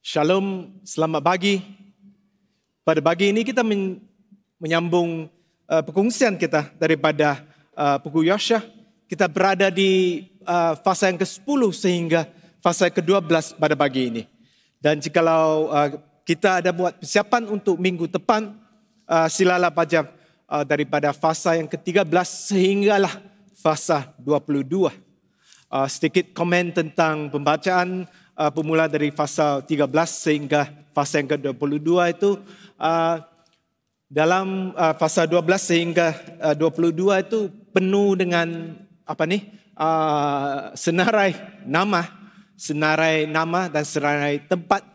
Shalom, selamat pagi. Pada pagi ini kita menyambung perkongsian kita daripada buku Yosua. Kita berada di fasa yang ke-10 sehingga fasa ke-12 pada pagi ini. Dan jikalau kita ada buat persiapan untuk minggu depan, silalah baca daripada fasa yang ke-13 sehinggalah fasa 22. Sedikit komen tentang pembacaan bermula dari fasa 13 sehingga fasa yang ke-22 itu dalam fasa 12 sehingga 22 itu penuh dengan senarai nama dan senarai tempat.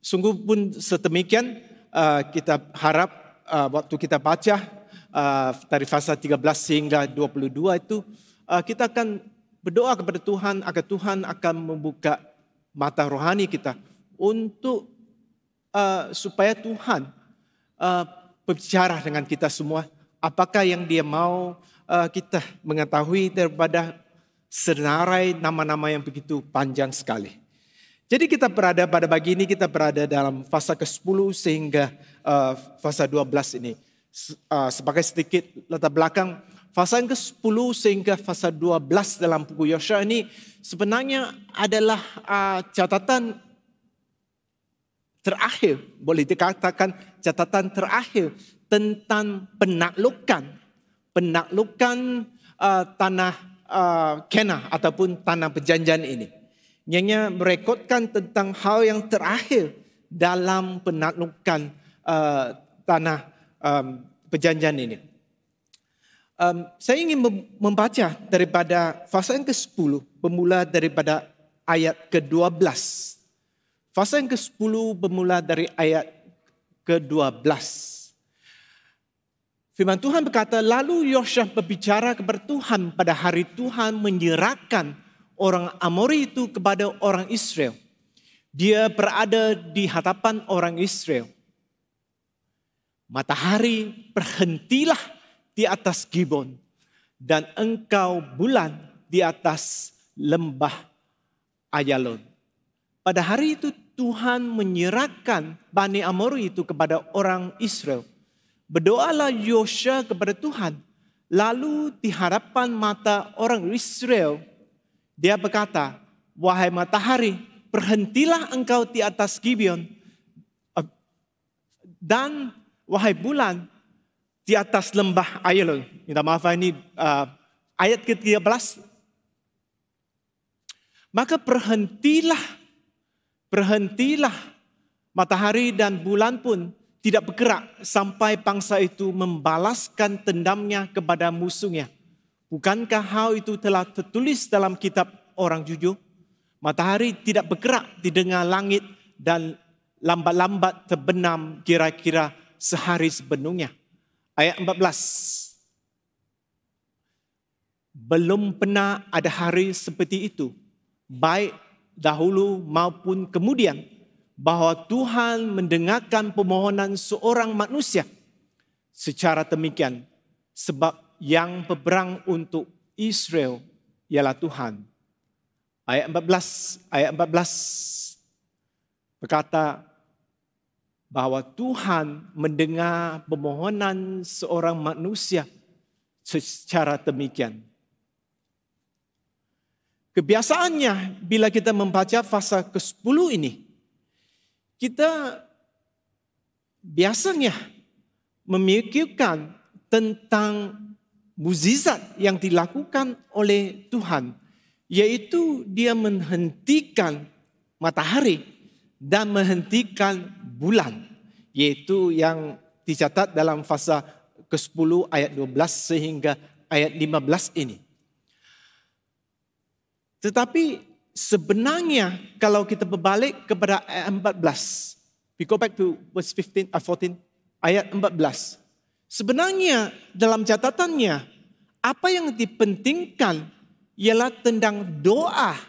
Sungguh pun sedemikian kita harap waktu kita baca dari fasa 13 sehingga 22 itu kita akan berdoa kepada Tuhan agar Tuhan akan membuka mata rohani kita untuk supaya Tuhan berbicara dengan kita semua. Apakah yang Dia mau kita mengetahui daripada senarai nama-nama yang begitu panjang sekali. Jadi kita berada pada pagi ini, kita berada dalam fasa ke-10 sehingga fasa 12 ini. Sebagai sedikit latar belakang, fasa yang ke-10 sehingga fasa 12 dalam buku Yosua ini sebenarnya adalah catatan terakhir, boleh dikatakan catatan terakhir tentang penaklukan tanah Kenah ataupun tanah perjanjian ini. Ianya merekodkan tentang hal yang terakhir dalam penaklukan tanah perjanjian ini. Saya ingin membaca daripada fasa yang ke-10 bermula daripada ayat ke-12. Fasa yang ke-10 bermula dari ayat ke-12. Firman Tuhan berkata, lalu Yosua berbicara kepada Tuhan pada hari Tuhan menyerahkan orang Amori itu kepada orang Israel. Dia berada di hadapan orang Israel. Matahari berhentilah di atas Gibon, dan engkau bulan di atas lembah Ayalon. Pada hari itu Tuhan menyerahkan Bani Amori itu kepada orang Israel. Berdoalah Yosua kepada Tuhan. Lalu di hadapan mata orang Israel, dia berkata, wahai matahari, berhentilah engkau di atas Gibeon, dan wahai bulan, di atas lembah Ayalon. Minta maaf ini ayat ke-13. Maka berhentilah matahari dan bulan pun tidak bergerak sampai bangsa itu membalaskan dendamnya kepada musuhnya. Bukankah hal itu telah tertulis dalam kitab orang jujur? Matahari tidak bergerak di tengah langit dan lambat-lambat terbenam kira-kira sehari sepenuhnya. Ayat 14. Belum pernah ada hari seperti itu, baik dahulu maupun kemudian, bahwa Tuhan mendengarkan permohonan seorang manusia secara demikian, sebab yang berperang untuk Israel ialah Tuhan. Ayat 14 berkata, bahwa Tuhan mendengar permohonan seorang manusia secara demikian. Kebiasaannya bila kita membaca fasa ke-10 ini, kita biasanya memikirkan tentang mukjizat yang dilakukan oleh Tuhan, yaitu Dia menghentikan matahari dan menghentikan bulan, yaitu yang dicatat dalam fasa ke-10 ayat 12 sehingga ayat 15 ini. Tetapi sebenarnya kalau kita berbalik kepada ayat 14, we go back to verse 14, ayat 14. Sebenarnya dalam catatannya, apa yang dipentingkan ialah tentang doa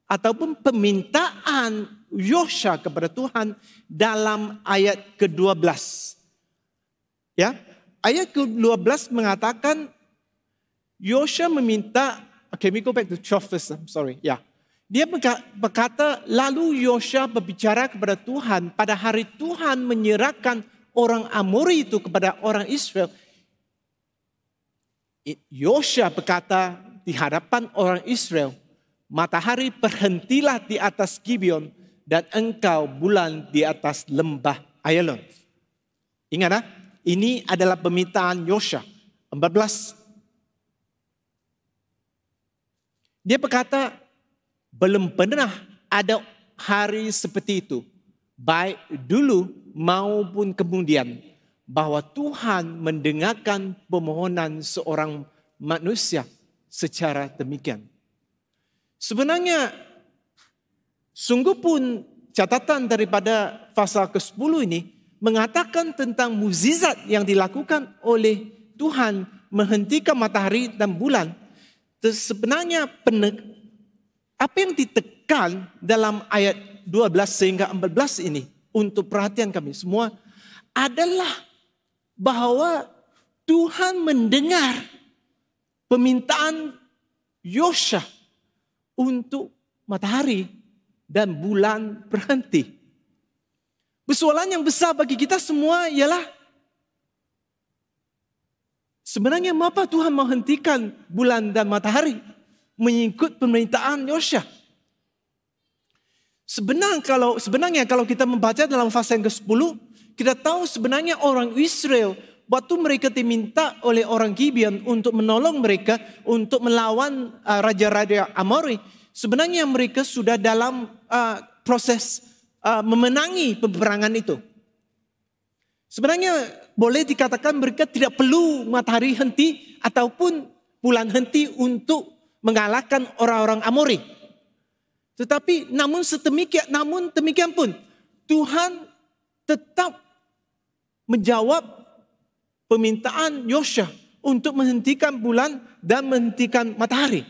ataupun permintaan Yosua kepada Tuhan dalam ayat ke-12. Ya, ayat ke-12 mengatakan Yosua meminta, okay, we go back to 12 first, I'm sorry. Ya. Dia berkata, lalu Yosua berbicara kepada Tuhan pada hari Tuhan menyerahkan orang Amori itu kepada orang Israel. Yosua berkata di hadapan orang Israel, matahari berhentilah di atas Gibeon dan engkau bulan di atas lembah Ayalon. Ingat, ini adalah permintaan Yosua 14. Dia berkata, belum pernah ada hari seperti itu, baik dulu maupun kemudian, bahwa Tuhan mendengarkan permohonan seorang manusia secara demikian. Sebenarnya, sungguh pun catatan daripada pasal ke-10 ini mengatakan tentang mukjizat yang dilakukan oleh Tuhan menghentikan matahari dan bulan. Sebenarnya apa yang ditekan dalam ayat 12 sehingga 14 ini untuk perhatian kami semua adalah bahwa Tuhan mendengar permintaan Yosua untuk matahari dan bulan berhenti. Persoalan yang besar bagi kita semua ialah sebenarnya mengapa Tuhan menghentikan bulan dan matahari mengikut permintaan Yosua? Sebenarnya kalau kita membaca dalam pasal yang ke-10, kita tahu sebenarnya orang Israel waktu mereka diminta oleh orang Gibeon untuk menolong mereka untuk melawan raja-raja Amori, sebenarnya mereka sudah dalam proses memenangi peperangan itu. Sebenarnya boleh dikatakan mereka tidak perlu matahari henti ataupun bulan henti untuk mengalahkan orang-orang Amori. Tetapi namun demikian pun Tuhan tetap menjawab permintaan Yosua untuk menghentikan bulan dan menghentikan matahari.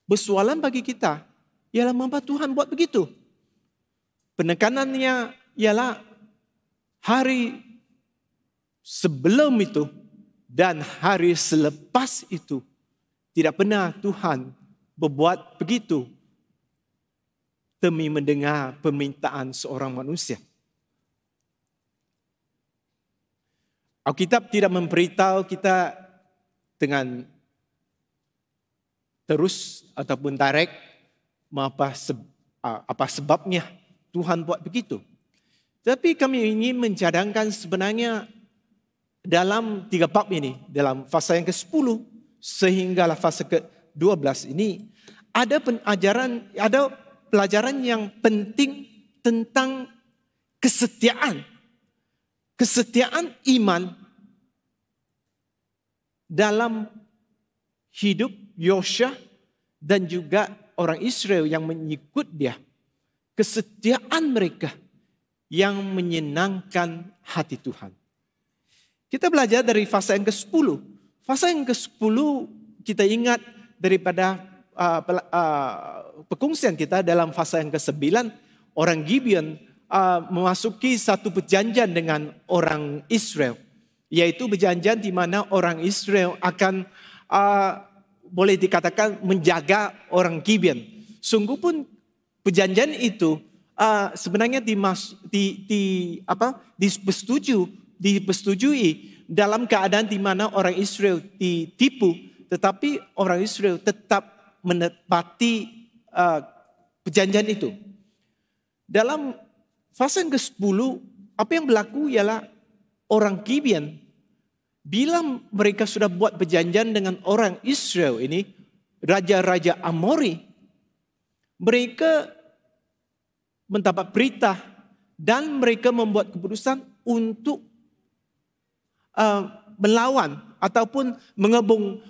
Persoalan bagi kita ialah mengapa Tuhan buat begitu. Penekanannya ialah hari sebelum itu dan hari selepas itu tidak pernah Tuhan berbuat begitu demi mendengar permintaan seorang manusia. Alkitab tidak memberitahu kita dengan terus ataupun direct apa sebabnya Tuhan buat begitu. Tapi kami ingin mencadangkan sebenarnya dalam 3 bab ini, dalam fasa yang ke-10 sehinggalah fasa ke-12 ini, ada pelajaran yang penting tentang kesetiaan. Kesetiaan iman dalam hidup Yosua dan juga orang Israel yang mengikut dia. Kesetiaan mereka yang menyenangkan hati Tuhan. Kita belajar dari fasa yang ke-10. Fasa yang ke-10 kita ingat daripada perkongsian kita dalam fasa yang ke-9. Orang Gibeon memasuki satu perjanjian dengan orang Israel. Yaitu perjanjian di mana orang Israel akan boleh dikatakan menjaga orang Gibeon. Sungguh pun perjanjian itu sebenarnya dipersetujui dalam keadaan di mana orang Israel ditipu, tetapi orang Israel tetap menepati perjanjian itu. Dalam fase yang ke-10, apa yang berlaku ialah orang Gibeon, bila mereka sudah buat perjanjian dengan orang Israel ini, raja-raja Amori, mereka mendapat berita dan mereka membuat keputusan untuk melawan ataupun mengebung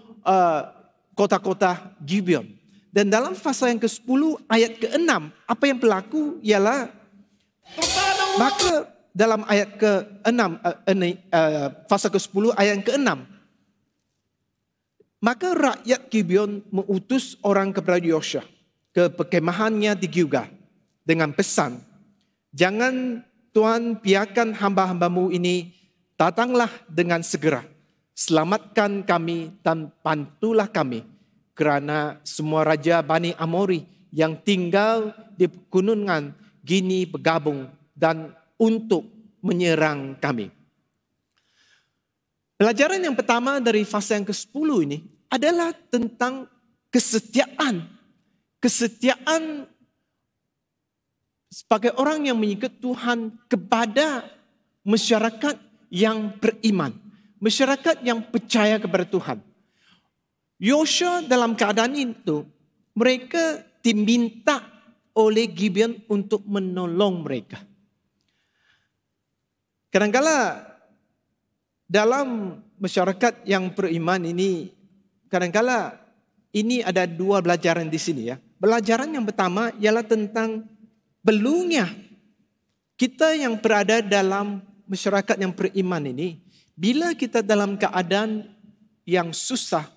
kota-kota Gibeon. Dan dalam fasa yang ke-10 ayat ke-6, apa yang berlaku ialah maka dalam ayat ke-6 fasa ke-10 ayat ke-6, maka rakyat Gibeon mengutus orang kepada Yosua ke perkemahannya di Gilgal dengan pesan, jangan Tuhan biarkan hamba-hambamu ini, datanglah dengan segera, selamatkan kami dan bantulah kami, kerana semua raja Bani Amori yang tinggal di pegunungan Gini bergabung dan untuk menyerang kami. Pelajaran yang pertama dari fasa yang ke-10 ini adalah tentang kesetiaan. Kesetiaan sebagai orang yang mengikut Tuhan kepada masyarakat yang beriman. Masyarakat yang percaya kepada Tuhan. Yosua dalam keadaan itu, mereka diminta oleh Gibeon untuk menolong mereka. Kadang-kala dalam masyarakat yang beriman ini, kadang-kala ini ada dua pelajaran di sini ya. Pelajaran yang pertama ialah tentang perlunya kita yang berada dalam masyarakat yang beriman ini, bila kita dalam keadaan yang susah,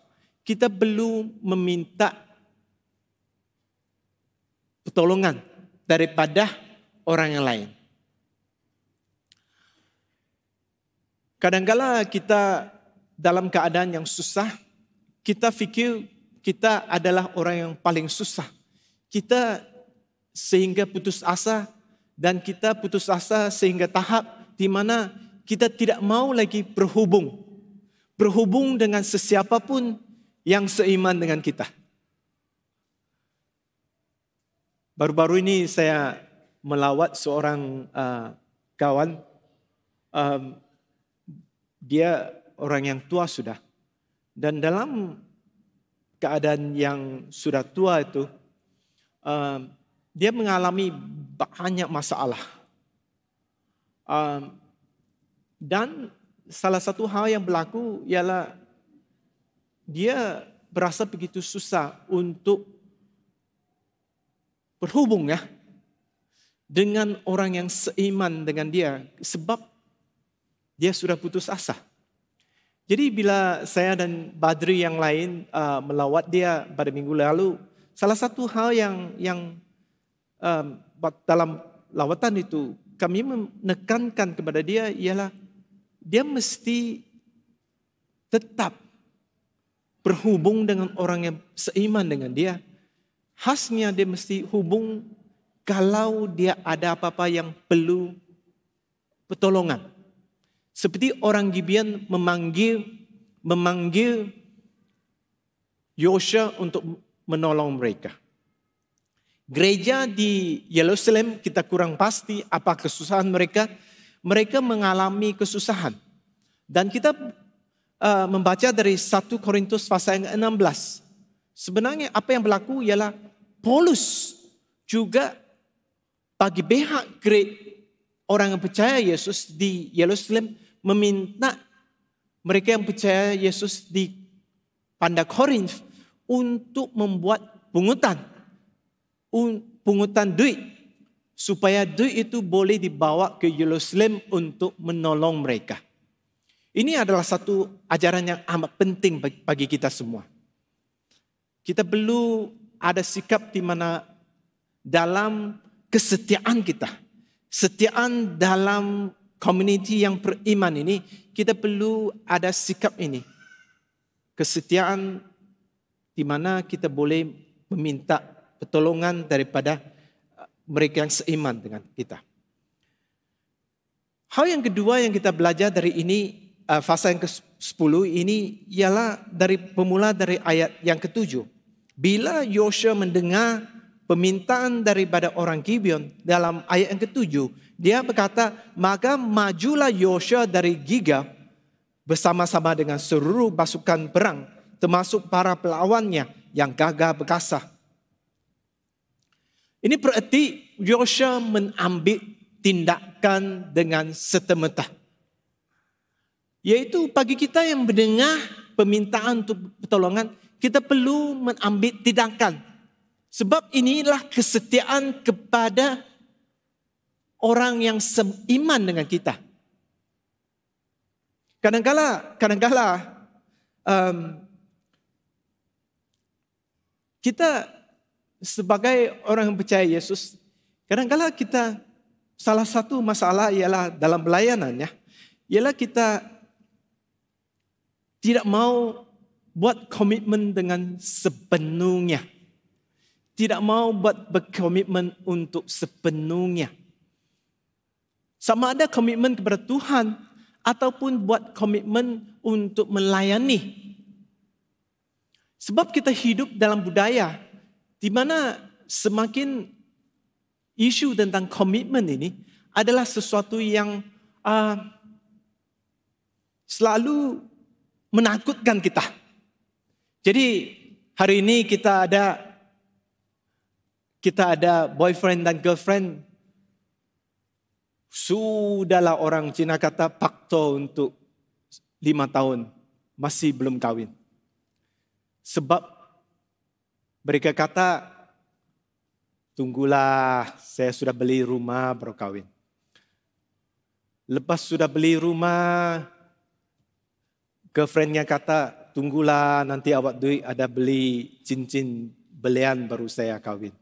kita perlu meminta pertolongan daripada orang yang lain. Kadang-kala kita dalam keadaan yang susah, kita fikir kita adalah orang yang paling susah. Kita sehingga putus asa, dan kita putus asa sehingga tahap di mana kita tidak mau lagi berhubung dengan sesiapa pun yang seiman dengan kita. Baru-baru ini saya melawat seorang kawan. Dia orang yang tua sudah. Dan dalam keadaan yang sudah tua itu, dia mengalami banyak masalah. Dan salah satu hal yang berlaku ialah dia berasa begitu susah untuk berhubung ya dengan orang yang seiman dengan dia sebab dia sudah putus asa. Jadi bila saya dan Badri yang lain melawat dia pada minggu lalu, salah satu hal yang dalam lawatan itu kami menekankan kepada dia ialah dia mesti tetap berhubung dengan orang yang seiman dengan dia. Khasnya dia mesti hubung kalau dia ada apa-apa yang perlu pertolongan. Seperti orang Gibeon memanggil Yosua untuk menolong mereka. Gereja di Yerusalem kita kurang pasti apa kesusahan mereka. Mereka mengalami kesusahan. Dan kita membaca dari 1 Korintus pasal yang 16. Sebenarnya apa yang berlaku ialah Paulus juga bagi pihak orang yang percaya Yesus di Yerusalem meminta mereka yang percaya Yesus di Panda Korinth untuk membuat pungutan duit supaya duit itu boleh dibawa ke Yerusalem untuk menolong mereka. Ini adalah satu ajaran yang amat penting bagi kita semua. Kita perlu ada sikap di mana dalam kesetiaan kita, kesetiaan dalam community yang beriman ini, kita perlu ada sikap ini. Kesetiaan di mana kita boleh meminta pertolongan daripada mereka yang seiman dengan kita. Hal yang kedua yang kita belajar dari ini, fasa yang ke-10 ini ialah bermula dari ayat yang ke-7. Bila Yosua mendengar permintaan daripada orang Gibeon dalam ayat yang ke-7, dia berkata, maka majulah Yosua dari Gilgal bersama-sama dengan seluruh pasukan perang, termasuk para pelawannya yang gagah perkasa. Ini berarti Yosua mengambil tindakan dengan serta-merta. Yaitu bagi kita yang mendengar permintaan untuk pertolongan, kita perlu mengambil tindakan. Sebab inilah kesetiaan kepada orang yang seiman dengan kita. Kadang-kala kita sebagai orang yang percaya Yesus, kadang-kala kita salah satu masalah ialah dalam pelayanannya, ialah kita tidak mau buat komitmen dengan sepenuhnya. Tidak mau buat berkomitmen untuk sepenuhnya. Sama ada komitmen kepada Tuhan ataupun buat komitmen untuk melayani. Sebab kita hidup dalam budaya di mana semakin isu tentang komitmen ini adalah sesuatu yang selalu menakutkan kita. Jadi hari ini kita ada boyfriend dan girlfriend. Sudahlah orang Cina kata pakto untuk 5 tahun. Masih belum kahwin. Sebab mereka kata, tunggulah saya sudah beli rumah baru kahwin. Lepas sudah beli rumah, girlfriendnya kata, tunggulah nanti awak duit ada beli cincin belian baru saya kahwin.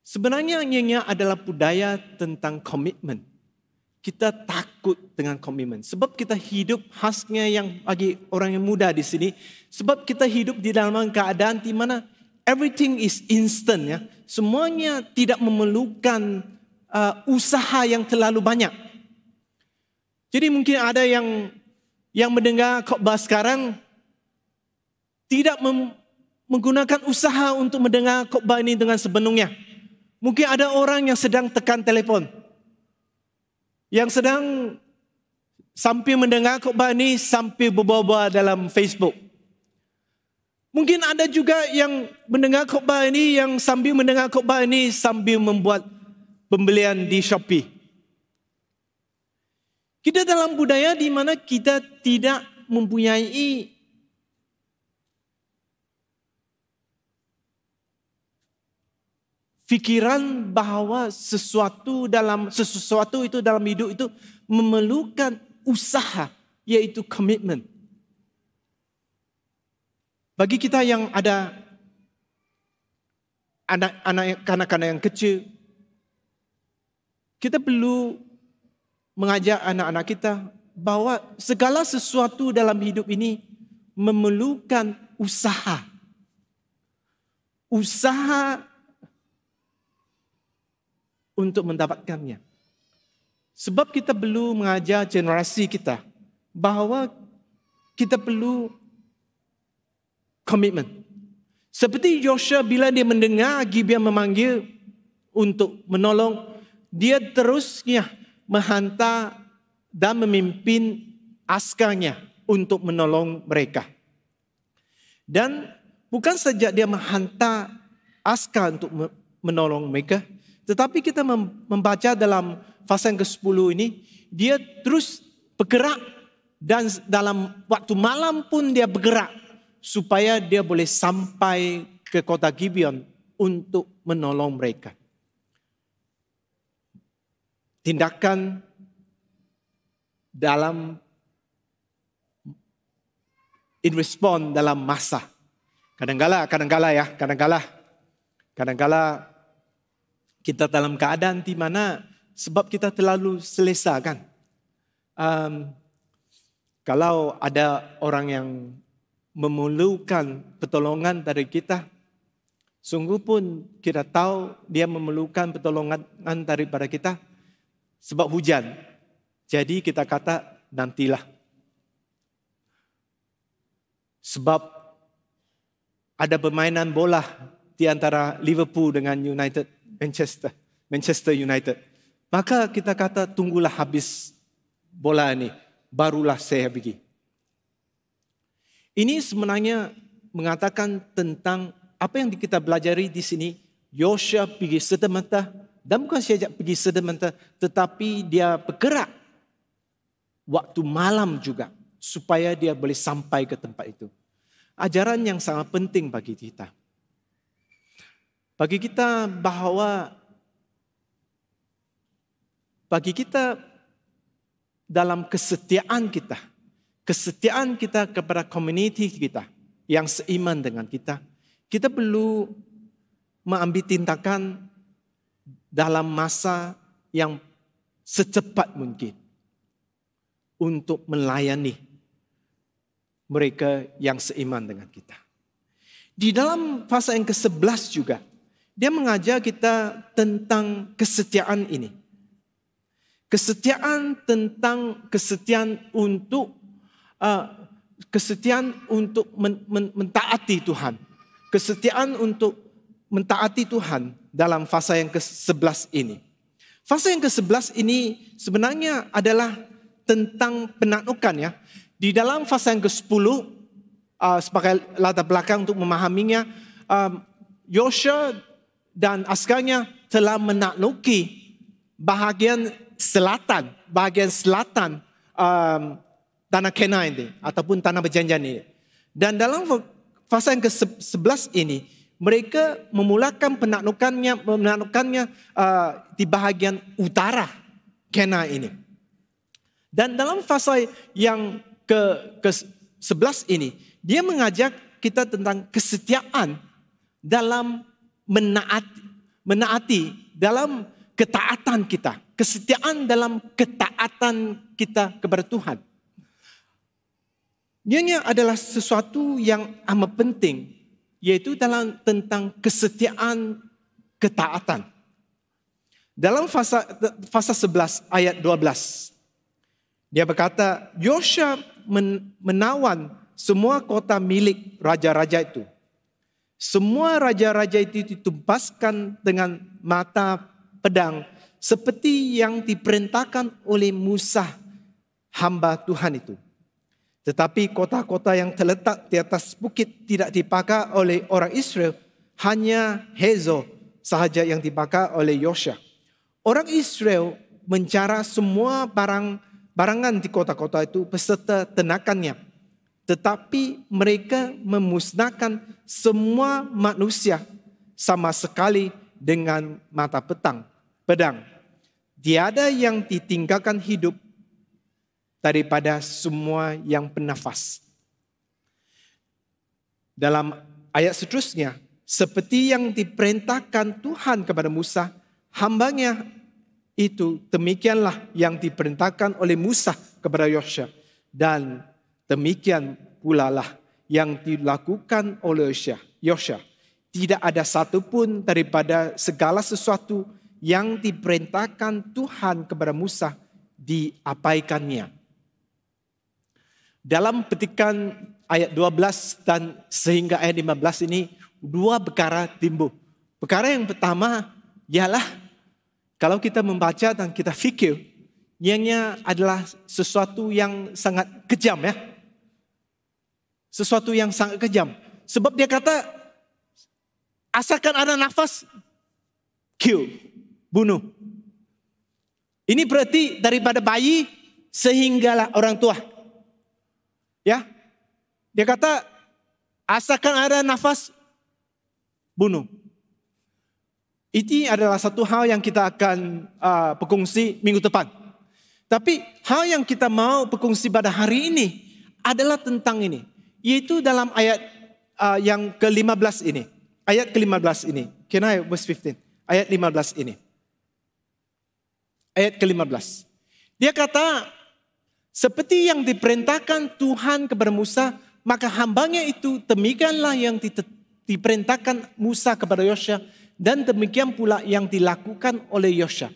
Sebenarnya ini adalah budaya tentang komitmen. Kita takut dengan komitmen. Sebab kita hidup khasnya yang bagi orang yang muda di sini. Sebab kita hidup di dalam keadaan di mana everything is instant. Ya. Semuanya tidak memerlukan usaha yang terlalu banyak. Jadi mungkin ada yang mendengar khotbah sekarang tidak menggunakan usaha untuk mendengar khotbah ini dengan sepenuhnya. Mungkin ada orang yang sedang tekan telefon. Yang sedang sambil mendengar khotbah ini sambil berbual-bual dalam Facebook. Mungkin ada juga yang mendengar khotbah ini yang sambil mendengar khotbah ini sambil membuat pembelian di Shopee. Kita dalam budaya di mana kita tidak mempunyai fikiran bahawa sesuatu itu dalam hidup itu memerlukan usaha, yaitu komitmen. Bagi kita yang ada anak-anak yang kecil, kita perlu mengajak anak-anak kita bahawa segala sesuatu dalam hidup ini memerlukan usaha. Usaha untuk mendapatkannya. Sebab kita perlu mengajar generasi kita bahawa kita perlu komitmen. Seperti Yosua bila dia mendengar Gibeon memanggil untuk menolong, dia terusnya menghantar dan memimpin askarnya untuk menolong mereka. Dan bukan saja dia menghantar askar untuk menolong mereka, tetapi kita membaca dalam pasal ke-10 ini, dia terus bergerak dan dalam waktu malam pun dia bergerak supaya dia boleh sampai ke kota Gibeon untuk menolong mereka. Tindakan dalam in response dalam masa. Kadang-kala kita dalam keadaan di mana sebab kita terlalu selesa kan. Kalau ada orang yang memerlukan pertolongan dari kita, sungguh pun kita tahu dia memerlukan pertolongan daripada kita sebab hujan. Jadi kita kata nantilah. Sebab ada permainan bola di antara Liverpool dengan Manchester United. Maka kita kata tunggulah habis bola ini, barulah saya pergi. Ini sebenarnya mengatakan tentang apa yang kita pelajari di sini. Yosua pergi serta-merta, dan bukan saja pergi serta-merta, tetapi dia bergerak waktu malam juga supaya dia boleh sampai ke tempat itu. Ajaran yang sangat penting bagi kita. Bagi kita bahawa bagi kita dalam kesetiaan kita kepada komuniti kita yang seiman dengan kita, kita perlu mengambil tindakan dalam masa yang secepat mungkin untuk melayani mereka yang seiman dengan kita. Di dalam pasal yang ke-11 juga, dia mengajar kita tentang kesetiaan ini. Kesetiaan tentang kesetiaan untuk mentaati Tuhan. Kesetiaan untuk mentaati Tuhan dalam fasa yang ke-11 ini. Fasa yang ke-11 ini sebenarnya adalah tentang penaklukan ya. Di dalam fasa yang ke-10, sebagai latar belakang untuk memahaminya, Yosua dan askarnya telah menakluki bahagian selatan tanah Kenan ini ataupun tanah perjanjian ini. Dan dalam fasa yang ke-11 ini, mereka memulakan penaklukannya di bahagian utara Kenan ini. Dan dalam fasa yang ke-11 ini, dia mengajak kita tentang kesetiaan dalam menaati dalam ketaatan kita. Kesetiaan dalam ketaatan kita kepada Tuhan. Ianya adalah sesuatu yang amat penting, yaitu tentang kesetiaan ketaatan. Dalam fasa 11 ayat 12, dia berkata, Yosua menawan semua kota milik raja-raja itu. Semua raja-raja itu ditumpaskan dengan mata pedang seperti yang diperintahkan oleh Musa, hamba Tuhan itu. Tetapi kota-kota yang terletak di atas bukit tidak dipakai oleh orang Israel, hanya Hazor sahaja yang dipakai oleh Yosua. Orang Israel mencara semua barangan di kota-kota itu beserta tenakannya. Tetapi mereka memusnahkan semua manusia sama sekali dengan mata pedang. Tiada yang ditinggalkan hidup daripada semua yang bernafas. Dalam ayat seterusnya, seperti yang diperintahkan Tuhan kepada Musa, hambanya itu, demikianlah yang diperintahkan oleh Musa kepada Yosua. Dan demikian pula lah yang dilakukan oleh Yosua. Tidak ada satupun daripada segala sesuatu yang diperintahkan Tuhan kepada Musa diabaikannya. Dalam petikan ayat 12 dan sehingga ayat 15 ini, dua perkara timbul. Perkara yang pertama ialah kalau kita membaca dan kita fikir, ianya adalah sesuatu yang sangat kejam ya. Sesuatu yang sangat kejam. Sebab dia kata, asalkan ada nafas, kill, bunuh. Ini berarti daripada bayi sehinggalah orang tua. Ya, dia kata, asalkan ada nafas, bunuh. Ini adalah satu hal yang kita akan berkongsi minggu depan. Tapi hal yang kita mau berkongsi pada hari ini adalah tentang ini. Yaitu dalam ayat yang ke-15 ini. Ayat ke-15 ini. Can I verse 15? Ayat 15 ini. Ayat ke-15. Dia kata, seperti yang diperintahkan Tuhan kepada Musa, maka hambanya itu demikianlah yang diperintahkan Musa kepada Yosua, dan demikian pula yang dilakukan oleh Yosua.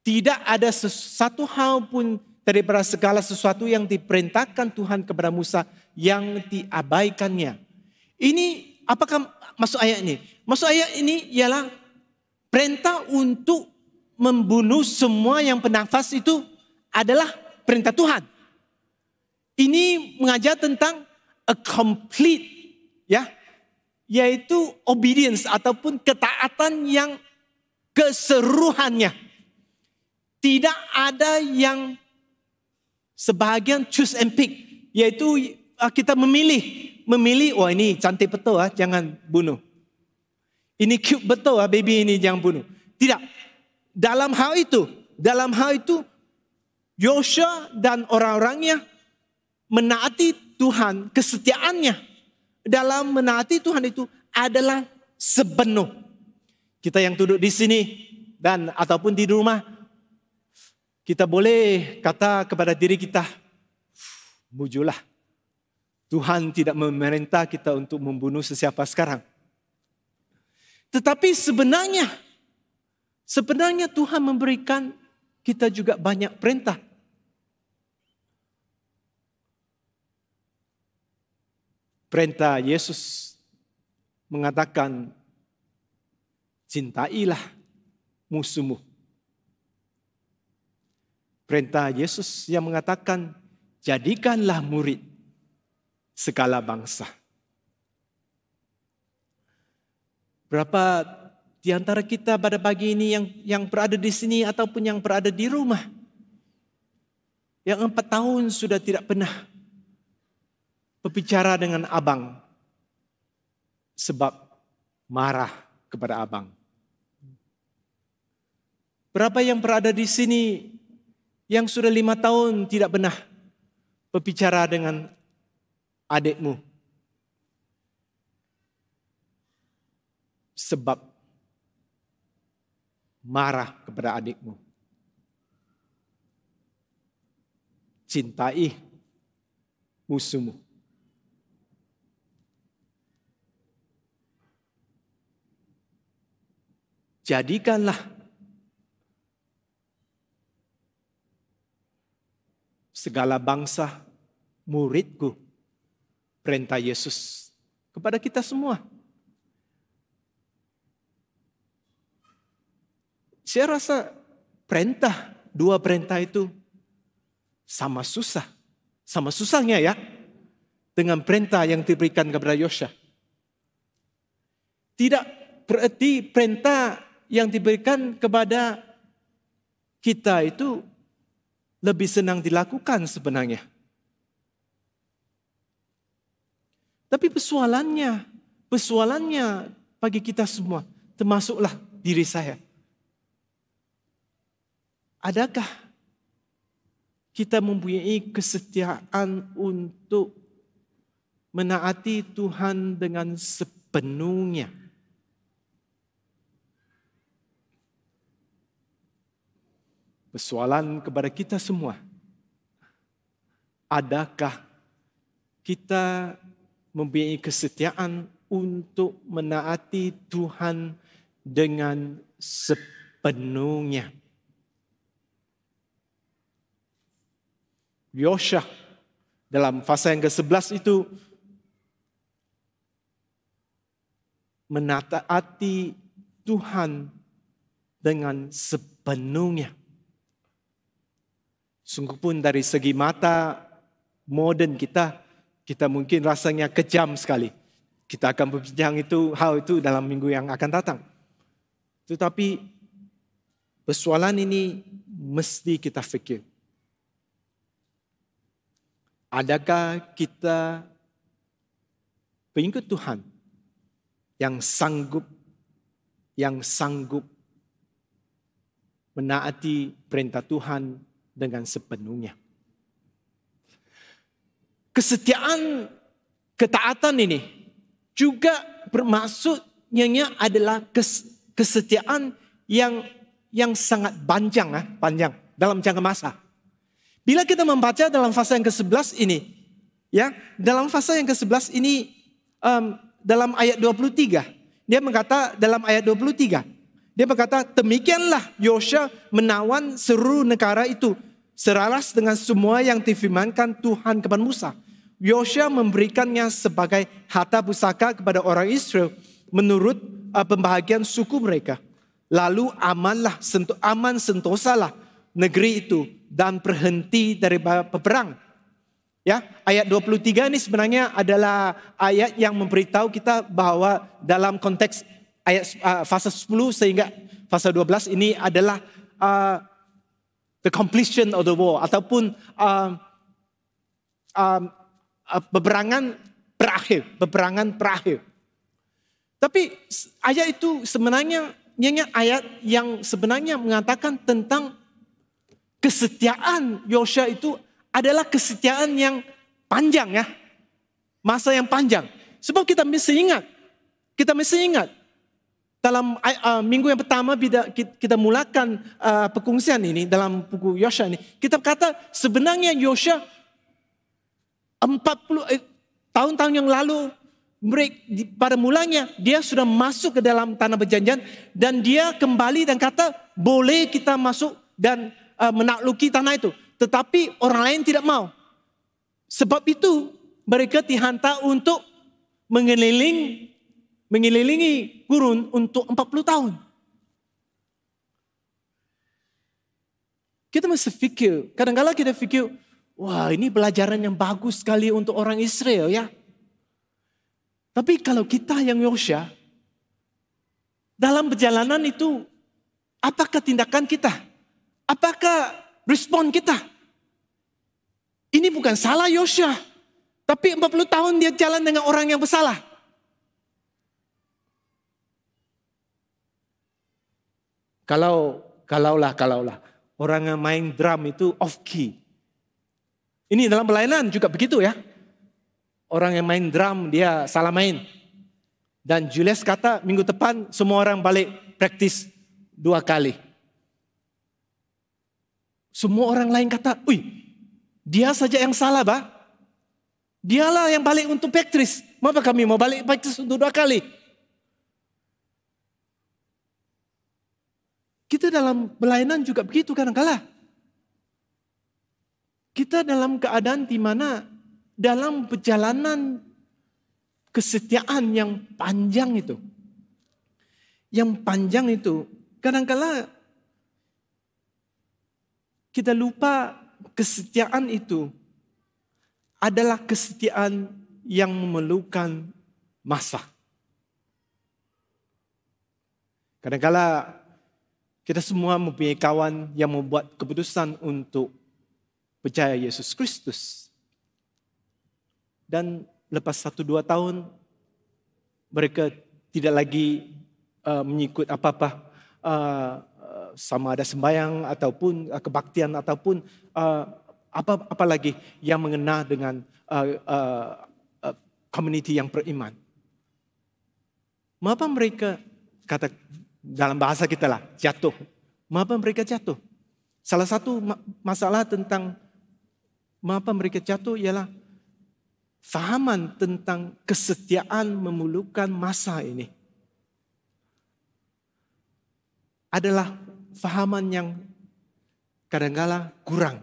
Tidak ada satu hal pun daripada segala sesuatu yang diperintahkan Tuhan kepada Musa yang diabaikannya. Ini apakah maksud ayat ini? Maksud ayat ini ialah perintah untuk membunuh semua yang bernafas itu adalah perintah Tuhan. Ini mengajar tentang a complete, ya, yaitu obedience ataupun ketaatan yang keseluruhannya. Tidak ada yang sebahagian choose and pick, yaitu kita memilih, oh ini cantik betul jangan bunuh. Ini cute betul baby ini jangan bunuh. Tidak. Dalam hal itu Yosua dan orang-orangnya menaati Tuhan, kesetiaannya dalam menaati Tuhan itu adalah sepenuh. Kita yang duduk di sini dan ataupun di rumah, kita boleh kata kepada diri kita, mujulah Tuhan tidak memerintah kita untuk membunuh sesiapa sekarang. Tetapi sebenarnya Tuhan memberikan kita juga banyak perintah. Perintah Yesus mengatakan, cintailah musuhmu. Perintah Yesus yang mengatakan, jadikanlah murid segala bangsa. Berapa di antara kita pada pagi ini yang berada di sini ataupun yang berada di rumah, yang 4 tahun sudah tidak pernah berbicara dengan abang sebab marah kepada abang? Berapa yang berada di sini yang sudah 5 tahun tidak pernah berbicara dengan adikmu sebab marah kepada adikmu? Cintai musuhmu. Jadikanlah segala bangsa muridku. Perintah Yesus kepada kita semua. Saya rasa dua perintah itu sama susah. Sama susahnya ya dengan perintah yang diberikan kepada Yosha. Tidak berarti perintah yang diberikan kepada kita itu lebih senang dilakukan sebenarnya. Tapi persoalannya bagi kita semua, termasuklah diri saya. Adakah kita mempunyai kesetiaan untuk menaati Tuhan dengan sepenuhnya? Persoalan kepada kita semua. Adakah kita mempunyai kesetiaan untuk menaati Tuhan dengan sepenuhnya? Yosha dalam fasa yang ke-11 itu menaati Tuhan dengan sepenuhnya. Sungguh pun dari segi mata modern kita mungkin rasanya kejam sekali. Kita akan berbincang hal itu dalam minggu yang akan datang. Tetapi persoalan ini mesti kita fikir. Adakah kita pengikut Tuhan yang sanggup menaati perintah Tuhan dengan sepenuhnya? Kesetiaan, ketaatan ini juga bermaksudnya adalah kesetiaan yang sangat panjang dalam jangka masa. Bila kita membaca dalam fasa yang ke-11 ini, ya, dalam fasa yang ke-11 ini dalam ayat 23, dia berkata dalam ayat 23, dia berkata, demikianlah Yosha menawan seluruh negara itu selaras dengan semua yang difirmankan Tuhan kepada Musa. Yosha memberikannya sebagai harta pusaka kepada orang Israel menurut pembahagian suku mereka. Lalu aman sentosalah negeri itu dan berhenti dari peperang. Ya, ayat 23 ini sebenarnya adalah ayat yang memberitahu kita bahwa dalam konteks ayat fasa 10 sehingga fasa 12 ini adalah the completion of the war ataupun peperangan berakhir. Tapi ayat itu sebenarnya ayat yang sebenarnya mengatakan tentang kesetiaan Yosha itu adalah kesetiaan yang panjang ya. Masa yang panjang. Sebab kita mesti ingat dalam minggu yang pertama kita mulakan perkongsian ini dalam buku Yosha ini. Kita kata sebenarnya Yosha tahun-tahun yang lalu, pada mulanya dia sudah masuk ke dalam tanah perjanjian dan dia kembali dan kata boleh kita masuk dan menakluki tanah itu. Tetapi orang lain tidak mau. Sebab itu mereka dihantar untuk mengelilingi gurun untuk 40 tahun. Kita mesti fikir, kadang-kadang kita fikir, wah ini pelajaran yang bagus sekali untuk orang Israel ya. Tapi kalau kita yang Yosua, dalam perjalanan itu, apakah tindakan kita? Apakah respon kita? Ini bukan salah Yosua, tapi 40 tahun dia jalan dengan orang yang bersalah. Kalaulah orang yang main drum itu off key. Ini dalam pelayanan juga begitu ya. Orang yang main drum dia salah main. Dan Julius kata minggu depan semua orang balik praktis 2 kali. Semua orang lain kata, dia saja yang salah bah. Dialah yang balik untuk praktis. Mengapa kami mau balik praktis untuk 2 kali? Kita dalam pelayanan juga begitu kadang-kala. Kita dalam keadaan di mana dalam perjalanan kesetiaan yang panjang itu. Yang panjang itu kadang-kala kita lupa kesetiaan itu adalah kesetiaan yang memerlukan masa. Kadang-kala kita semua mempunyai kawan yang membuat keputusan untuk percaya Yesus Kristus. Dan lepas 1-2 tahun mereka tidak lagi mengikut apa-apa sama ada sembahyang ataupun kebaktian ataupun apa lagi yang mengena dengan community yang beriman. Mengapa mereka kata dalam bahasa kita lah jatuh? Mengapa mereka jatuh? Salah satu masalah tentang mengapa mereka jatuh ialah fahaman tentang kesetiaan memerlukan masa ini adalah fahaman yang kadang-kala kurang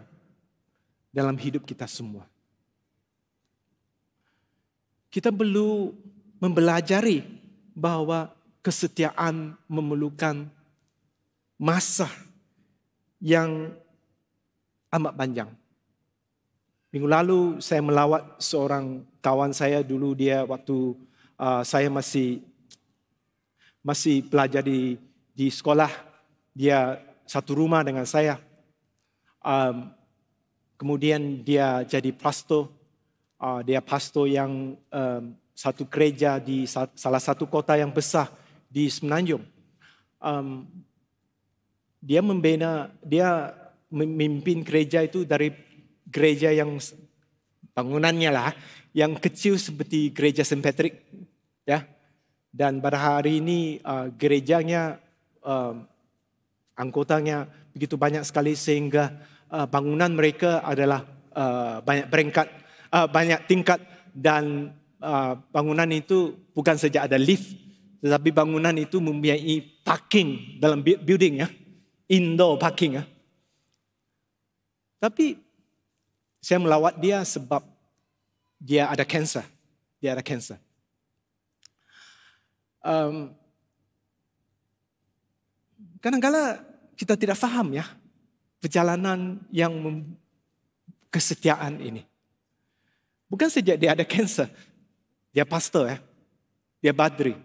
dalam hidup kita semua. Kita perlu mempelajari bahwa kesetiaan memerlukan masa yang amat panjang. Minggu lalu saya melawat seorang kawan saya dulu, dia waktu saya masih pelajar di sekolah, dia satu rumah dengan saya. Kemudian dia jadi pastor, dia pastor yang satu gereja di salah satu kota yang besar di Semenanjung. Dia memimpin gereja itu dari gereja yang bangunannya lah, yang kecil seperti gereja St. Patrick, ya. Dan pada hari ini gerejanya anggotanya begitu banyak sekali sehingga bangunan mereka adalah banyak tingkat dan bangunan itu bukan saja ada lift, tetapi bangunan itu mempunyai parking dalam building ya, indoor parking ya. Tapi saya melawat dia sebab dia ada kanser. Kadang-kala kita tidak faham ya perjalanan yang kesetiaan ini. Bukan saja dia ada kanser, dia pastor ya, dia badri.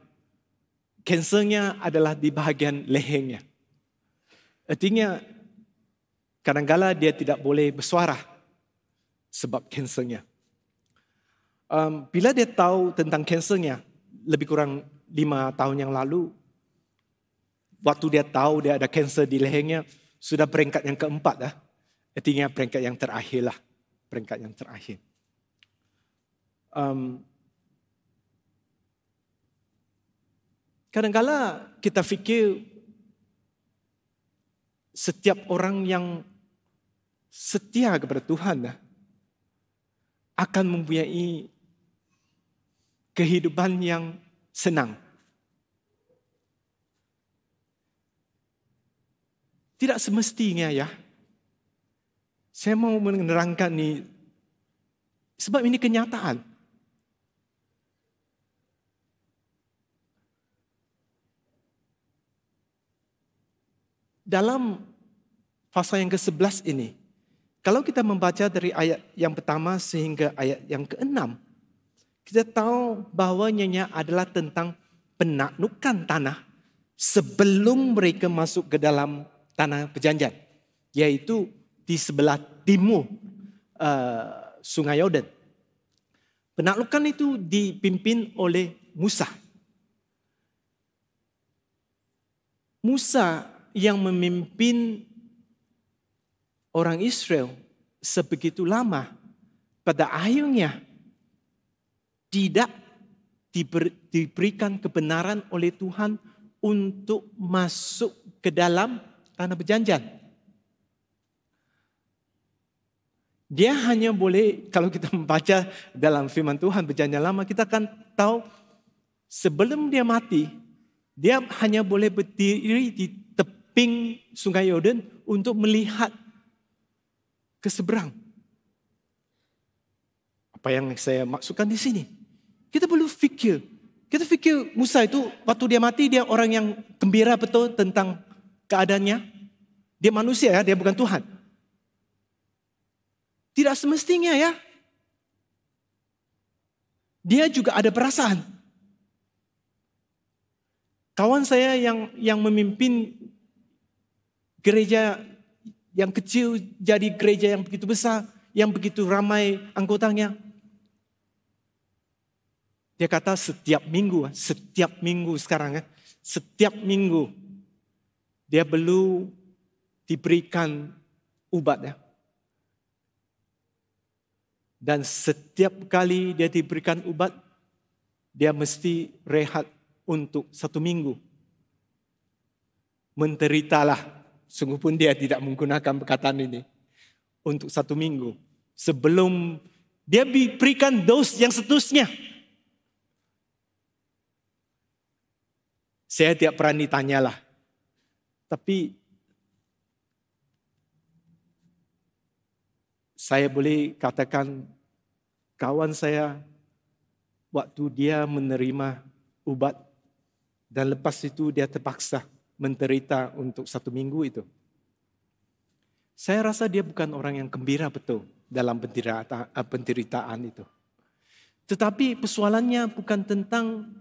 Kansernya adalah di bahagian lehernya. Artinya kadang-kala dia tidak boleh bersuara sebab kansernya. Bila dia tahu tentang kansernya lebih kurang 5 tahun yang lalu, waktu dia tahu dia ada kanser di lehernya, sudah peringkat yang keempat dah. Artinya peringkat yang terakhir lah. Peringkat yang terakhir. Kadang-kala kita fikir setiap orang yang setia kepada Tuhan akan mempunyai kehidupan yang senang. Tidak semestinya ya. Saya mau menerangkan nih, sebab ini kenyataan. Dalam pasal yang ke-11 ini, kalau kita membaca dari ayat yang pertama sehingga ayat yang ke-6, kita tahu bahwa nyanyi adalah tentang penaklukan tanah sebelum mereka masuk ke dalam tanah perjanjian, yaitu di sebelah timur Sungai Yordan. Penaklukan itu dipimpin oleh Musa. Musa yang memimpin orang Israel sebegitu lama, pada akhirnya tidak diberikan kebenaran oleh Tuhan untuk masuk ke dalam tanah perjanjian. Dia hanya boleh, kalau kita membaca dalam firman Tuhan perjanjian lama, kita akan tahu sebelum dia mati, dia hanya boleh berdiri di teping Sungai Yordan untuk melihat ke seberang. Apa yang saya maksudkan di sini? Kita perlu fikir. Kita fikir Musa itu waktu dia mati, dia orang yang gembira betul tentang keadaannya. Dia manusia ya, dia bukan Tuhan. Tidak semestinya ya. Dia juga ada perasaan. Kawan saya yang memimpin gereja yang kecil jadi gereja yang begitu besar, yang begitu ramai anggotanya. Dia kata setiap minggu sekarang ya, setiap minggu dia perlu diberikan ubat ya. Dan setiap kali dia diberikan ubat, dia mesti rehat untuk 1 minggu. Menderitalah, sungguh pun dia tidak menggunakan perkataan ini, untuk 1 minggu. Sebelum dia diberikan dos yang seterusnya. Saya tidak berani tanyalah. Tapi saya boleh katakan kawan saya waktu dia menerima ubat dan lepas itu dia terpaksa menderita untuk 1 minggu itu. Saya rasa dia bukan orang yang gembira betul dalam penderitaan itu. Tetapi persoalannya bukan tentang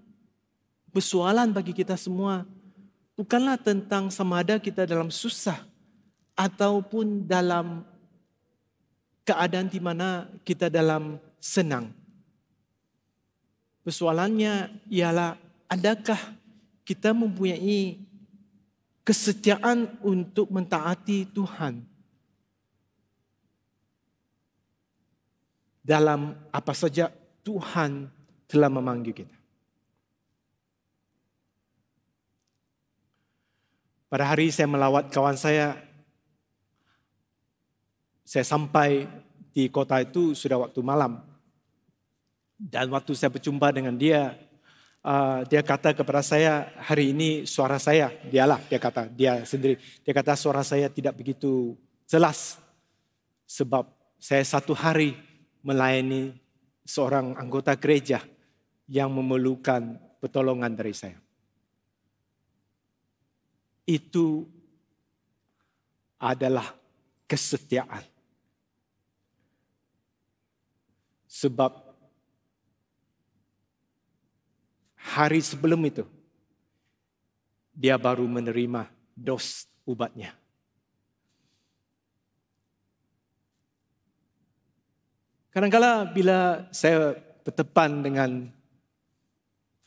persoalan bagi kita semua. Bukanlah tentang sama ada kita dalam susah ataupun dalam keadaan di mana kita dalam senang. Persoalannya ialah adakah kita mempunyai kesetiaan untuk mentaati Tuhan dalam apa saja Tuhan telah memanggil kita. Pada hari saya melawat kawan saya sampai di kota itu sudah waktu malam. Dan waktu saya berjumpa dengan dia, dia kata kepada saya, hari ini suara saya, dia sendiri. Dia kata suara saya tidak begitu jelas. Sebab saya 1 hari melayani seorang anggota gereja yang memerlukan pertolongan dari saya. Itu adalah kesetiaan. Sebab hari sebelum itu, dia baru menerima dos ubatnya. Kadang-kala bila saya bertepan dengan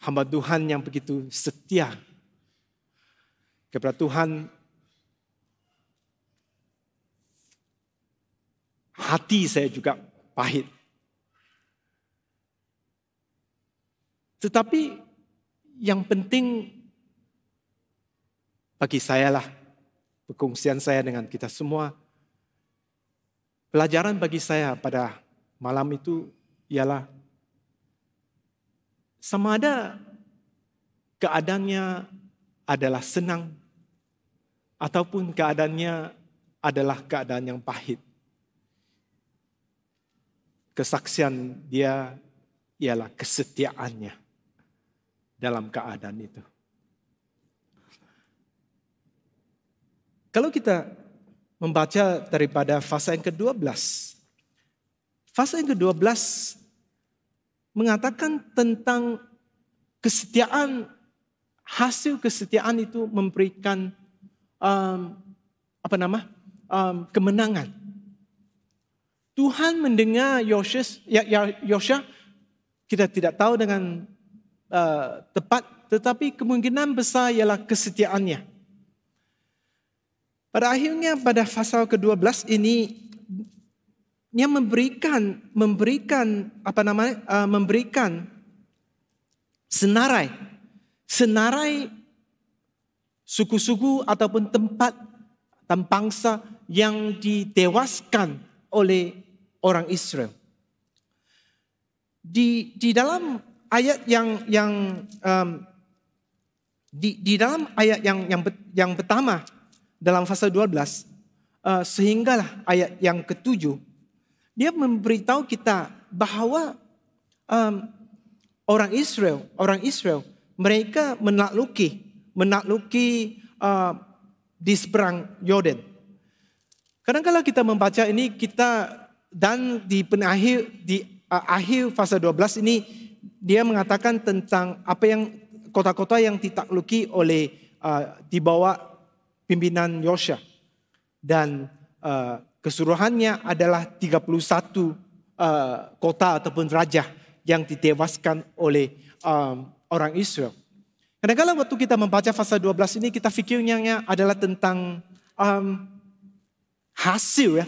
hamba Tuhan yang begitu setia kepada Tuhan, hati saya juga pahit. Tetapi yang penting bagi saya lah, perkongsian saya dengan kita semua, pelajaran bagi saya pada malam itu ialah sama ada keadaannya adalah senang ataupun keadaannya adalah keadaan yang pahit. Kesaksian dia ialah kesetiaannya dalam keadaan itu. Kalau kita membaca daripada fasa yang ke-12, fasa yang ke-12 mengatakan tentang kesetiaan, hasil kesetiaan itu memberikan kemenangan. Tuhan mendengar Yosya, kita tidak tahu dengan tepat, tetapi kemungkinan besar ialah kesetiaannya. Pada akhirnya pada pasal ke-12 ini dia memberikan senarai suku-suku ataupun tempat dan bangsa yang ditewaskan oleh orang Israel. Di dalam ayat yang pertama dalam pasal 12 sehinggalah ayat yang ke-7, dia memberitahu kita bahawa orang Israel mereka menakluki di seberang Yordan. Kadang-kadang kita membaca ini dan di akhir fasa 12 ini dia mengatakan tentang apa yang kota-kota yang ditakluki oleh di bawah pimpinan Yosya, dan keseluruhannya adalah 31 kota ataupun raja yang ditewaskan oleh orang Israel. Kadang-kadang waktu kita membaca fasa 12 ini kita fikirnya adalah tentang hasil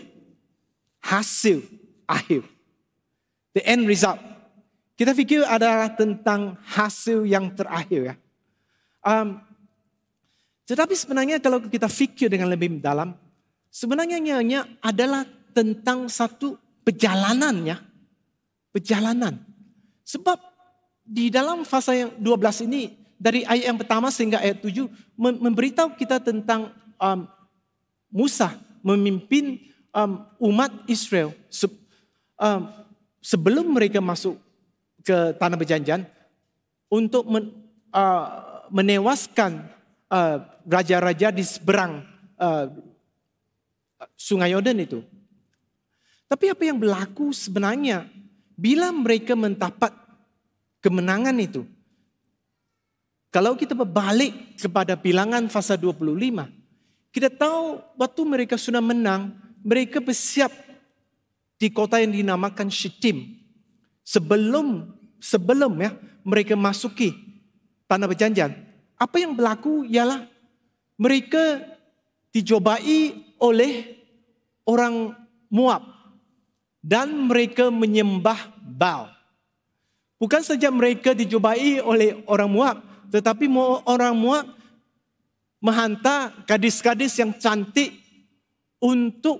akhir, the end result. Kita fikir adalah tentang hasil yang terakhir. Tetapi sebenarnya kalau kita fikir dengan lebih dalam, sebenarnya adalah tentang satu perjalanan. Sebab di dalam fasa yang 12 ini, dari ayat yang pertama sehingga ayat 7, memberitahu kita tentang Musa memimpin umat Israel sebelum mereka masuk ke tanah perjanjian untuk menewaskan raja-raja di seberang Sungai Yordan itu. Tapi apa yang berlaku sebenarnya bila mereka mendapat kemenangan itu? Kalau kita berbalik kepada bilangan fasa 25, kita tahu waktu mereka sudah menang, mereka bersiap di kota yang dinamakan Shittim. Sebelum mereka masuki tanah perjanjian, apa yang berlaku ialah mereka dicobai oleh orang Moab dan mereka menyembah Baal. Bukan saja mereka dicobai oleh orang Moab, tetapi orang Moab menghantar gadis-gadis yang cantik untuk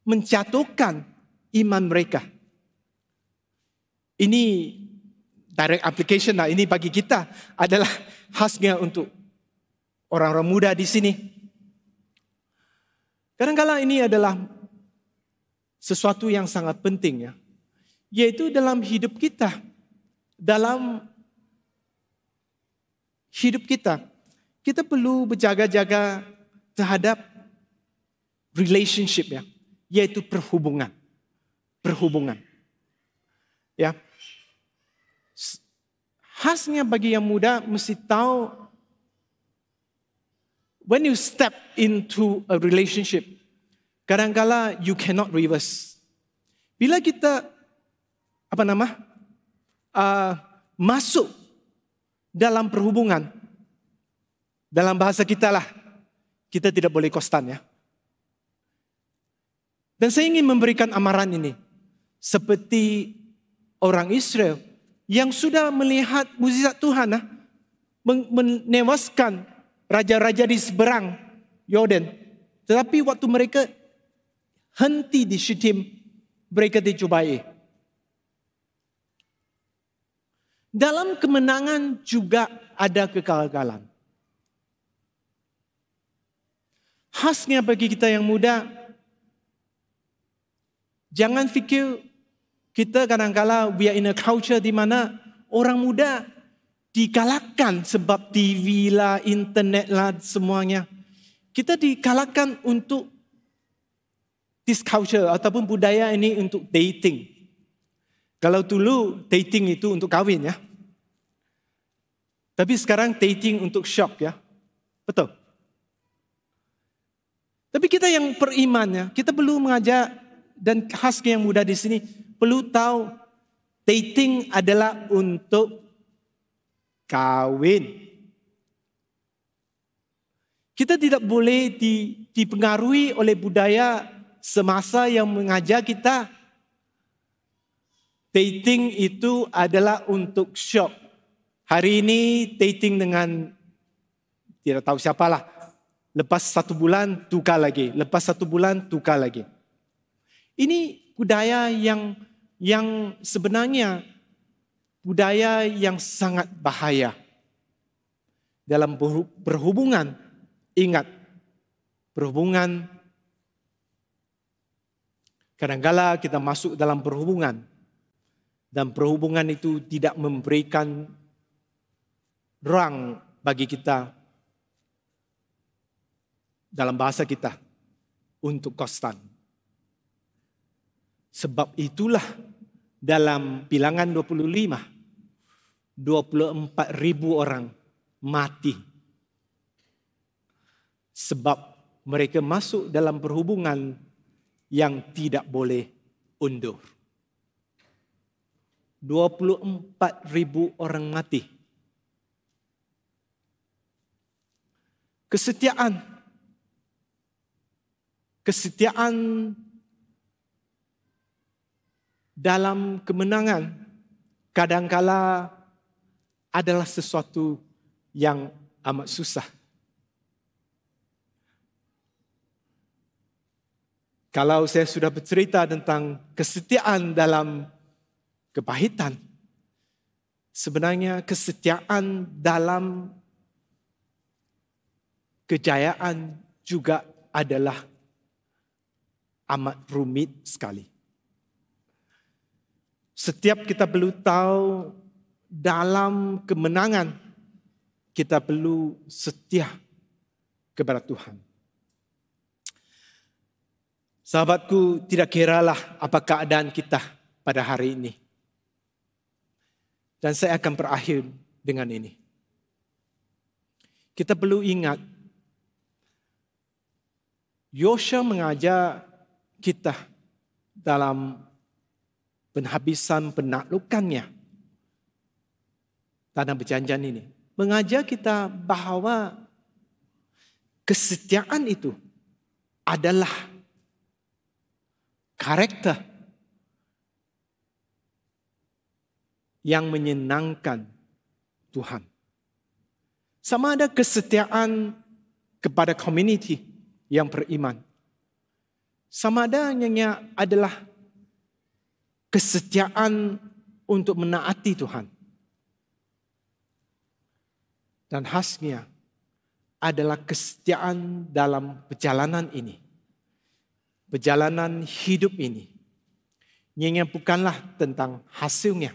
menjatuhkan iman mereka. Ini direct application lah. Ini bagi kita adalah khasnya untuk orang-orang muda di sini. Kadang-kadang ini adalah sesuatu yang sangat penting, yaitu dalam hidup kita. Dalam hidup kita, kita perlu berjaga-jaga terhadap relationship, yaitu perhubungan. Ya. Khasnya bagi yang muda mesti tahu, when you step into a relationship, kadang-kala you cannot reverse. Bila kita masuk dalam perhubungan, dalam bahasa kita lah, kita tidak boleh konstan, ya. Dan saya ingin memberikan amaran ini seperti orang Israel yang sudah melihat mukjizat Tuhan, menewaskan raja-raja di seberang Yordan. Tetapi waktu mereka henti di Shittim, mereka dicobai. Dalam kemenangan juga ada kegagalan. Khasnya bagi kita yang muda, jangan fikir kita kadang-kala we are in a culture di mana orang muda dikalahkan sebab TV lah, internet lah, semuanya. Kita dikalahkan untuk this culture ataupun budaya ini untuk dating. Kalau dulu dating itu untuk kahwin ya. Tapi sekarang dating untuk shock ya. Betul. Tapi kita yang berimannya, kita perlu mengajar dan khasnya yang muda di sini perlu tahu dating adalah untuk kawin. Kita tidak boleh dipengaruhi oleh budaya semasa yang mengajar kita dating itu adalah untuk shock. Hari ini dating dengan tidak tahu siapalah. Lepas 1 bulan tukar lagi. Lepas 1 bulan tukar lagi. Ini budaya yang sebenarnya budaya yang sangat bahaya. Dalam berhubungan, ingat, berhubungan, kadang-kala kita masuk dalam perhubungan. Dan perhubungan itu tidak memberikan ruang bagi kita dalam bahasa kita untuk konstan. Sebab itulah dalam bilangan 25, 24,000 orang mati. Sebab mereka masuk dalam perhubungan yang tidak boleh undur. 24,000 orang mati. Kesetiaan dalam kemenangan kadangkala adalah sesuatu yang amat susah. Kalau saya sudah bercerita tentang kesetiaan dalam kepahitan, sebenarnya kesetiaan dalam kejayaan juga adalah amat rumit sekali. Setiap kita perlu tahu dalam kemenangan kita perlu setia kepada Tuhan. Sahabatku, tidak kiralah apa keadaan kita pada hari ini. Dan saya akan berakhir dengan ini. Kita perlu ingat, Yosua mengajar kita dalam penghabisan penaklukannya tanah perjanjian ini. Mengajar kita bahawa kesetiaan itu adalah karakter yang menyenangkan Tuhan. Sama ada kesetiaan kepada komuniti yang beriman. Sama adanya adalah kesetiaan untuk menaati Tuhan. Dan khasnya adalah kesetiaan dalam perjalanan ini. Perjalanan hidup ini. Yang bukanlah tentang hasilnya.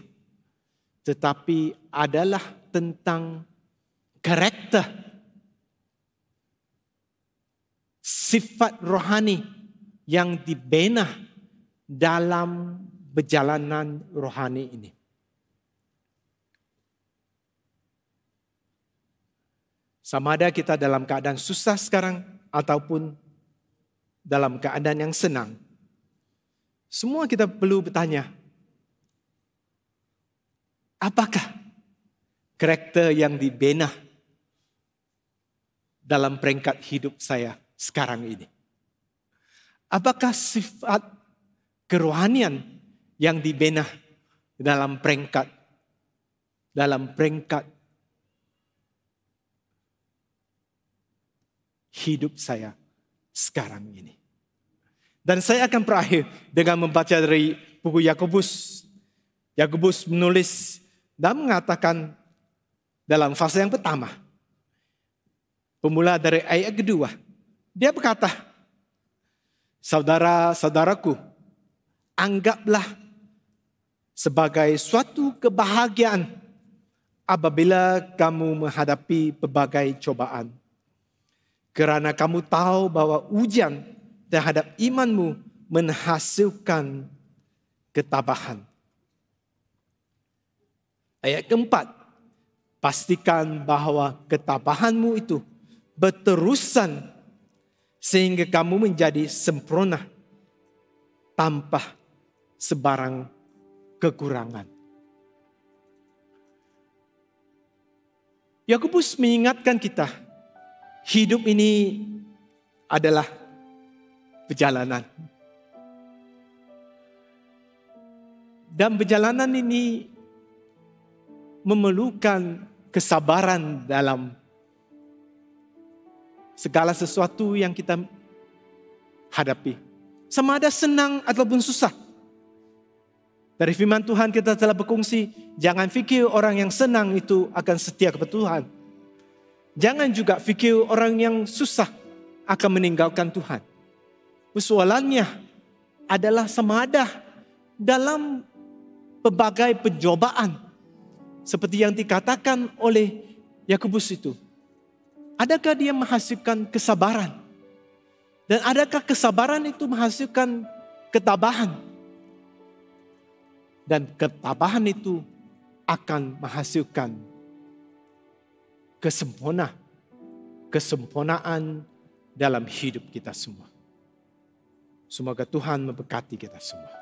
Tetapi adalah tentang karakter. Sifat rohani yang dibina dalam perjalanan rohani ini. Sama ada kita dalam keadaan susah sekarang ataupun dalam keadaan yang senang. Semua kita perlu bertanya, apakah karakter yang dibina dalam peringkat hidup saya sekarang ini? Apakah sifat kerohanian yang dibina dalam peringkat hidup saya sekarang ini? Dan saya akan berakhir dengan membaca dari buku Yakobus. Yakobus menulis dan mengatakan dalam fase yang pertama, pemula dari ayat kedua, dia berkata, saudara-saudaraku, anggaplah sebagai suatu kebahagiaan apabila kamu menghadapi berbagai cobaan. Kerana kamu tahu bahwa ujian terhadap imanmu menghasilkan ketabahan. Ayat keempat, pastikan bahwa ketabahanmu itu berterusan sehingga kamu menjadi sempurna tanpa sebarang kekurangan. Yakobus mengingatkan kita, hidup ini adalah perjalanan. Dan perjalanan ini memerlukan kesabaran dalam segala sesuatu yang kita hadapi. Sama ada senang ataupun susah. Dari firman Tuhan kita telah berkongsi, jangan fikir orang yang senang itu akan setia kepada Tuhan. Jangan juga fikir orang yang susah akan meninggalkan Tuhan. Persoalannya adalah sama ada dalam berbagai pencobaan, seperti yang dikatakan oleh Yakobus itu. Adakah dia menghasilkan kesabaran? Dan adakah kesabaran itu menghasilkan ketabahan? Dan ketabahan itu akan menghasilkan kesempurnaan dalam hidup kita semua. Semoga Tuhan memberkati kita semua.